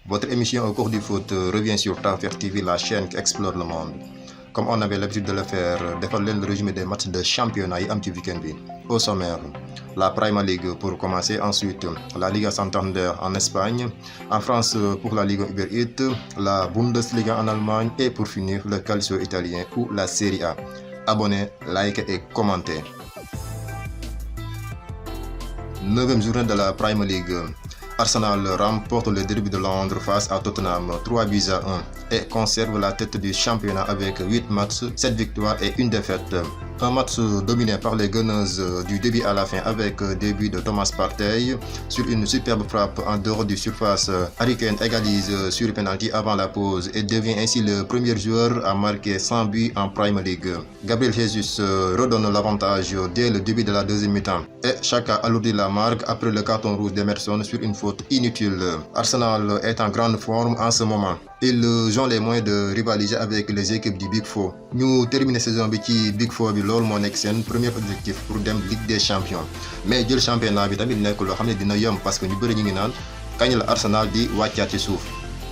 Votre émission au cours du foot revient sur Tawfekh TV, la chaîne qui explore le monde. Comme on avait l'habitude de le faire, defal leen le résumé des matchs de championnat yi am ci week-end bi. Au sommaire, la Premier League pour commencer, ensuite la Liga Santander en Espagne, en France pour la Ligue Uber Eats, la Bundesliga en Allemagne et pour finir le Calcio italien ou la Serie A. Abonnez, likez et commentez. 9e journée de la Premier League. Arsenal remporte le derby de Londres face à Tottenham 3-1 et conserve la tête du championnat avec 8 matchs, 7 victoires et 1 défaite. Un match dominé par les Gunners du début à la fin avec des buts de Thomas Partey sur une superbe frappe en dehors du surface. Harry Kane égalise sur penalty avant la pause et devient ainsi le premier joueur à marquer 100 buts en Premier League. Gabriel Jesus redonne l'avantage dès le début de la deuxième mi-temps et Xhaka alourdit la marque après le carton rouge d'Emerson sur une faute inutile. Arsenal est en grande forme en ce moment. Ils ont les moyens de rivaliser avec les équipes du Big Four. Ñu terminer saison bi ci Big Four bi loolu moo nekk seen premier objectif pour dem Ligue des Champions mais jël championnat bi tamit nekk loo xam ne dina yomb parce que ñu bëri ñu ngi naan kañ la Arsenal di wàccaat ci suuf.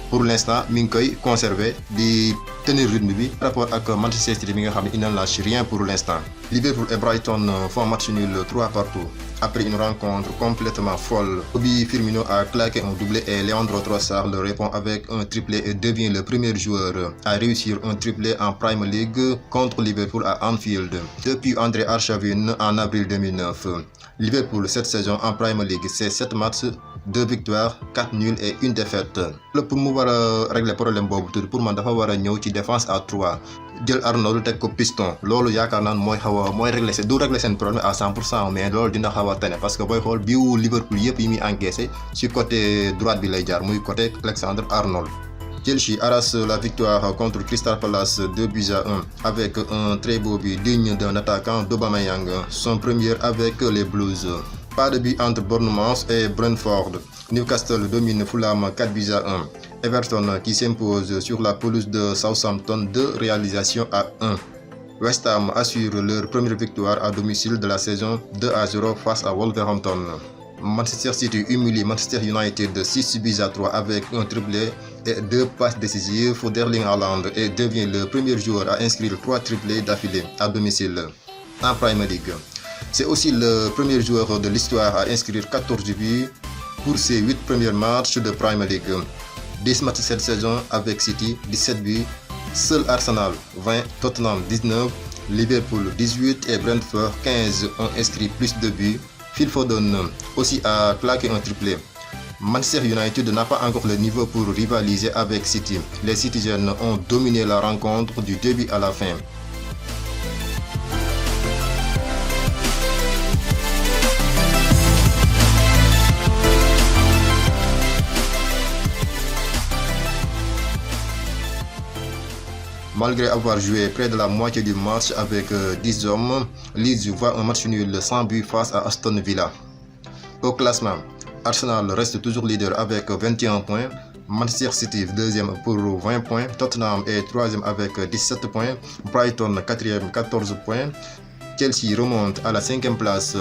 Pour l'instant mi ngi koy conserver di tenir rythme bi par rapport ak Manchester City bi nga xam ne il ne lâche rien pour l'instant. Liverpool et Brighton font match nul 3-3 après une rencontre complètement folle. Bobby Firmino a claqué un doublé et Leandro Trossard le répond avec un triplé et devient le premier joueur à réussir un triplé en Premier League contre Liverpool à Anfield depuis André Arshavin en avril 2009. Liverpool cette saison en Premier League, c'est 7 matchs, 2 victoires, 4 nuls et 1 défaite. Pour mu war a régler problème boobu tuuti pour man dafa war a ñëw ci défense à 3 jël Arnold teg ko piston loolu yaakaar naan mooy régler seen problème à 100% mais loolu dina xaw a tane parce que booy xool biwu Liverpool yëpp yi muy encaissé ci côté droite bi lay jaar muy côté Alexander Arnold. Chelsea arrache la victoire contre Crystal Palace 2-1 avec un très beau but digne d'un attaquant d'Aubameyang, son premier avec les Blues. Pas de but entre Bournemouth et Brentford. Newcastle domine Fulham 4-1. Everton qui s'impose sur la pelouse de Southampton 2 réalisations à 1. West Ham assure leur première victoire à domicile de la saison 2-0 face à Wolverhampton. Manchester City humilie Manchester United 6-3 avec un triplé et 2 passes décisives pour d'Erling Haaland et devient le premier joueur à inscrire 3 triplés d'affilée à domicile en Premier League. C'est aussi le premier joueur de l'histoire à inscrire 14 buts pour ses 8 premiers matchs de Premier League. 10 matchs cette saison avec City, 17 buts. Seul Arsenal 20, Tottenham 19, Liverpool 18 et Brentford 15 ont inscrit plus de buts. Phil Foden aussi a claqué un triplé. Manchester United n'a pas encore le niveau pour rivaliser avec City. Les Citizens ont dominé la rencontre du début à la fin. Malgré avoir joué près de la moitié du match avec 10 hommes, Leeds voit un match nul sans but face à Aston Villa. Au classement, Arsenal reste toujours leader avec 21 points, Manchester City deuxième pour 20 points, Tottenham est troisième avec 17 points, Brighton quatrième 14 points, Chelsea remonte à la 5e place,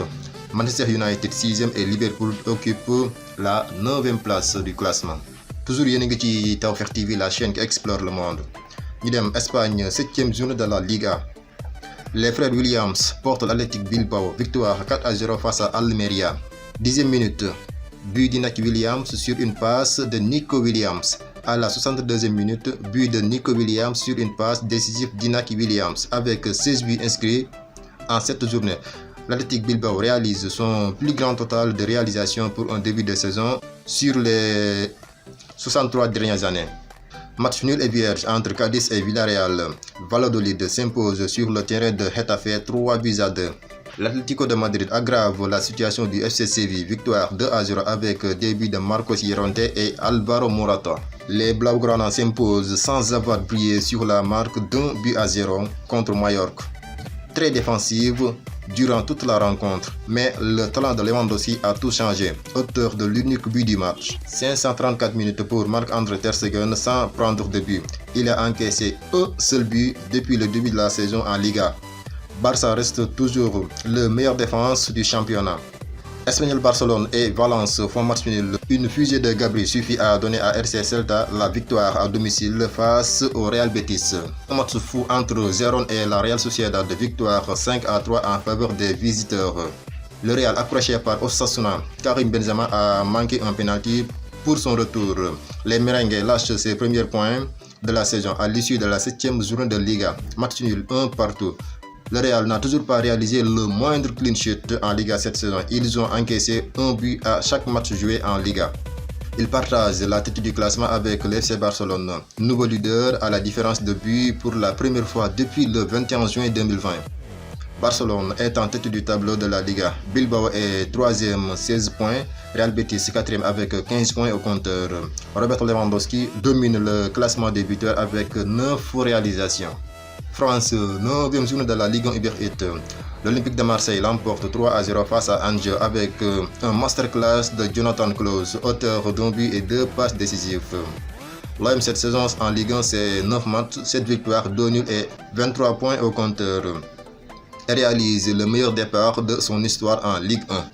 Manchester United 6e et Liverpool occupe la 9e place du classement. Toujours yéen a ngi ci Tawfekh TV, la chaîne qui explore le monde. Ñu dem Espagne 7e journée de la Liga. Les frères Williams portent l'Athletic Bilbao victoire 4-0 face à Almeria. 10e minute, but d'Iñaki Williams sur une passe de Nico Williams. À la 62e minute, but de Nico Williams sur une passe décisive d'Iñaki Williams avec 16 buts inscrits en cette journée. L'Athletic Bilbao réalise son plus grand total de réalisations pour un début de saison sur les 63 dernières années. Match nul et vierge entre Cadiz et Villarreal. Valladolid s'impose sur le terrain de Getafe 3-2. L'Atlético de Madrid aggrave la situation du FC Séville, victoire 2-0 avec des buts de Marcos Llorente et Alvaro Morata. Les Blaugrana s'imposent sans avoir brillé sur la marque d'1-0 contre Mallorca. Très défensive durant toute la rencontre, mais le talent de Lewandowski a tout changé, auteur de l'unique but du match. 534 minutes pour Marc-André ter Stegen sans prendre de but. Il a encaissé un seul but depuis le début de la saison en Liga. Barça reste toujours le meilleur défense du championnat. Espanyol Barcelone et Valence font match nul. Une fusée de Gabri suffit à donner à RC Celta la victoire à domicile face au Real Betis. Un match fou entre Gérone et la Real Sociedad, victoire 5-3 en faveur des visiteurs. Le Real accroché par Osasuna. Karim Benzema a manqué un penalty pour son retour. Les Merengues lâchent ses premiers points de la saison à l'issue de la 7e journée de Liga. Match nul 1 partout. Le Real n'a toujours pas réalisé le moindre clean sheet en Liga cette saison. Ils ont encaissé un but à chaque match joué en Liga. Ils partagent la tête du classement avec l'FC Barcelone, nouveau leader à la différence de but pour la première fois depuis le 21 juin 2020. Barcelone est en tête du tableau de la Liga. Bilbao est 3e, 16 points. Real Betis 4e avec 15 points au compteur. Robert Lewandowski domine le classement des buteurs avec 9 réalisations. France, 9e journée de la Ligue 1 Uber Eats. L'Olympique de Marseille l'emporte 3-0 face à Angers avec un masterclass de Jonathan Klaus, auteur d'un but et 2 passes décisives. L'OM cette saison en Ligue 1, c'est 9 matchs, 7 victoires, 2 nuls et 23 points au compteur. Elle réalise le meilleur départ de son histoire en Ligue 1.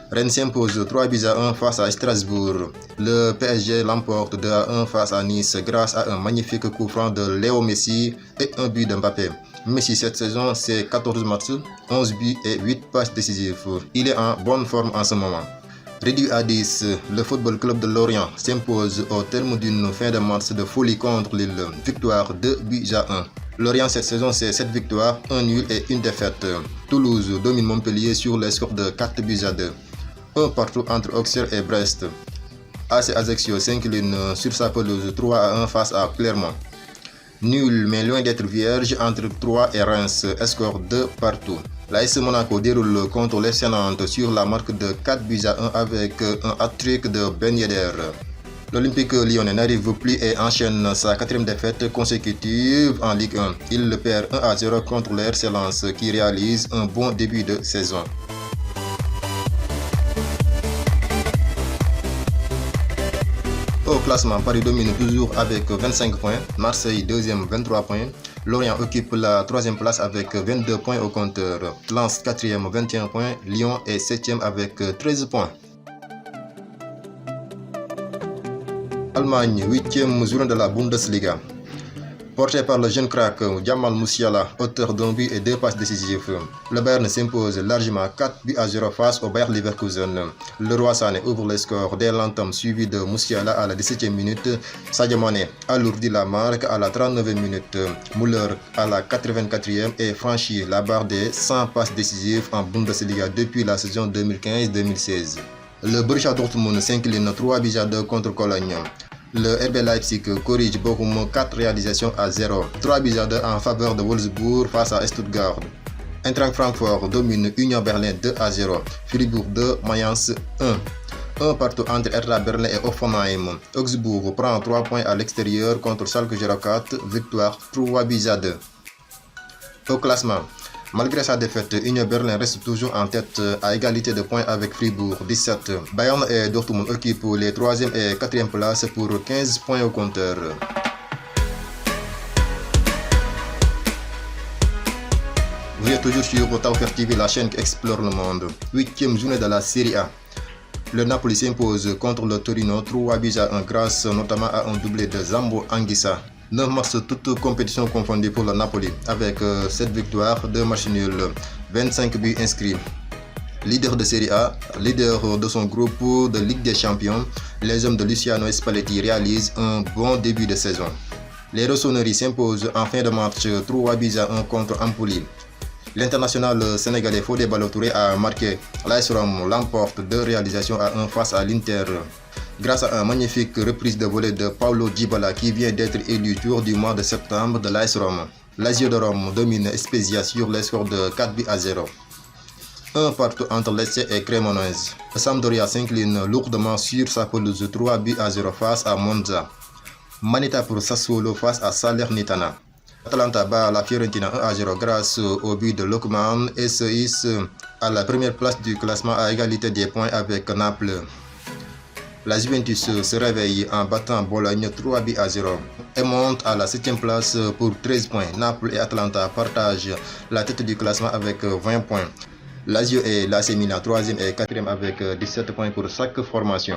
Rennes s'impose 3-1 face à Strasbourg. Le PSG l'emporte 2-1 face à Nice grâce à un magnifique coup franc de Léo Messi et un but de Mbappé. Messi cette saison, c'est 14 matchs, 11 buts et 8 passes décisives. Il est en bonne forme en ce moment. Réduit à 10, le Football Club de Lorient s'impose au terme d'une fin de match de folie contre Lille. Victoire 2-1. Lorient cette saison, c'est 7 victoires, 1 nul et 1 défaite. Toulouse domine Montpellier sur les scores de 4-2. Un partout entre Auxerre et Brest. AC Ajaccio s'incline sur sa pelouse 3-1 face à Clermont. Nul mais loin d'être vierge entre 3 et Reims, score 2 partout. L'AS Monaco déroule contre l'FC Nantes sur la marque de 4-1 avec un hat-trick de Ben Yedder. L'Olympique lyonnais n'arrive plus et enchaîne sa 4e défaite consécutive en Ligue 1. Il perd 1-0 contre le RC Lens qui réalise un bon début de saison. Au classement, Paris domine toujours avec 25 points, Marseille 2e 23 points, Lorient occupe la 3e place avec 22 points au compteur, Lens 4e 21 points, Lyon est 7e avec 13 points. Allemagne, 8e journée de la Bundesliga. Porté par le jeune crack Jamal Musiala, auteur d'un but et 2 passes décisives, le Bayern s'impose largement 4-0 face au Bayer Leverkusen. Le Roi Sané ouvre le score dès l'entame suivi de Musiala à la 17e minute. Sadio Mané alourdit la marque à la 39e minute. Müller à la 84e et franchit la barre des 100 passes décisives en Bundesliga depuis la saison 2015-2016. Le Borussia Dortmund s'incline 3-2 contre Cologne. Le RB Leipzig corrige Bochum 4 réalisations à 0. 3-2 en faveur de Wolfsburg face à Stuttgart. Eintracht Francfort domine Union Berlin 2-0. Fribourg 2, Mayence 1. Un partout entre Hertha Berlin et Hoffenheim. Augsbourg prend 3 points à l'extérieur contre Schalke 04. Victoire 3-2. Au classement. Malgré sa défaite, Union Berlin reste toujours en tête à égalité de points avec Fribourg 17. Bayern et Dortmund occupent les 3e et 4e places pour 15 points au compteur. Vous êtes toujours sur Tawfekh TV, la chaîne qui explore le monde. 8e journée de la Serie A. Le Napoli s'impose contre le Torino 3-1 grâce notamment à un doublé de Zambo Anguissa. 9 matchs toutes compétitions confondues pour le Napoli avec 7 victoires, 2 matchs nuls, 25 buts inscrits. Leader de Serie A, leader de son groupe de Ligue des Champions, les hommes de Luciano Spalletti réalisent un bon début de saison. Les Rossoneri s'imposent en fin de match 3-1 contre Empoli. L'international sénégalais Fodé Ballo-Touré a marqué. L'AS Rome l'emporte 2 réalisations à 1 face à l'Inter. Grâce à une magnifique reprise de volée de Paulo Dybala qui vient d'être élu joueur du mois de septembre de l'AS Rome. Lazio de Rome domine Spezia sur le score de 4-0. Un partout entre Lecce et Cremonese. Sampdoria s'incline lourdement sur sa pelouse 3-0 face à Monza. Manita pour Sassuolo face à Salernitana. Atalanta bat la Fiorentina 1-0 grâce au but de Lookman et se hisse à la première place du classement à égalité des points avec Naples. La Juventus se réveille en battant Bologne 3-0 et monte à la 7e place pour 13 points. Naples et Atalanta partagent la tête du classement avec 20 points. Lazio et l'AC Milan 3e et 4e avec 17 points pour chaque formation.